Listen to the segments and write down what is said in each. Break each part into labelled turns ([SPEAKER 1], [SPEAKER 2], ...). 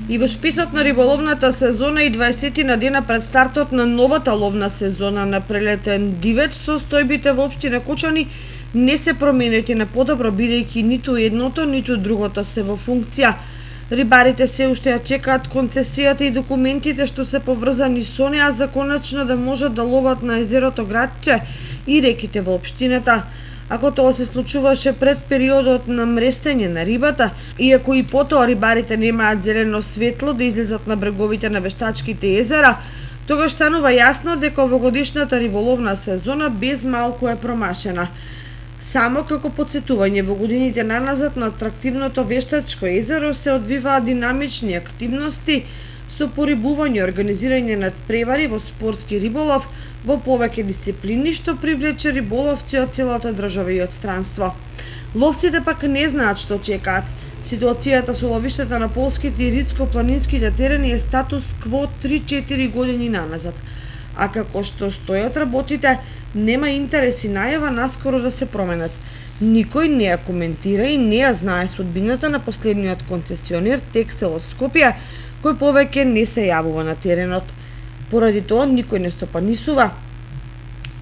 [SPEAKER 1] И во шписот на риболовната сезона и 20 на дена пред стартот на новата ловна сезона на прелетен дивеч, состојбите во општина Кочани не се променети на подобро, бидејќи ниту едното, ниту другото се во функција. Рибарите се уште ја чекаат концесијата и документите што се поврзани со неа за конечно да можат да ловат на езерото Градче и реките во општината. Ако тоа се случуваше пред периодот на мрестење на рибата, иако и потоа рибарите немаат зелено светло да излезат на бреговите на вештачките езера, тогаш станува јасно дека овогодишната риболовна сезона без малку е промашена. Само како подсетување, во годините наназад на атрактивното вештачко езеро се одвиваат динамични активности со порибување, организирање на превари во спортски риболов во повеќе дисциплини, што привлече риболовци од целата држава и од странство. Ловците пак не знаат што чекаат. Ситуацијата со ловиштата на полските и ридско-планинските терени е статус кво 3-4 години наназад. А како што стојат работите, нема интерес и најава наскоро да се променат. Никој не ја коментира и не ја знае судбината на последниот концесионер Тексел од Скопје, кој повеќе не се јавува на теренот. Поради тоа никој не стопанисува,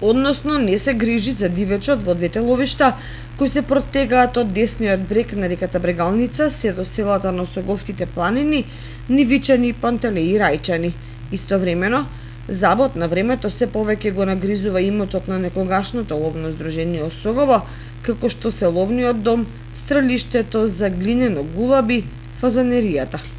[SPEAKER 1] односно не се грижи за дивечот во двете ловишта, кои се протегаат од десниот брег на реката Брегалница се до селата на Осоговските планини, Нивичани, Пантелеи и Рајчани. Истовремено, забот на времето се повеќе го нагризува имотот на некогашното ловно здружение Осогово, како што се ловниот дом, стрелиштето за глинено гулаби, фазанеријата.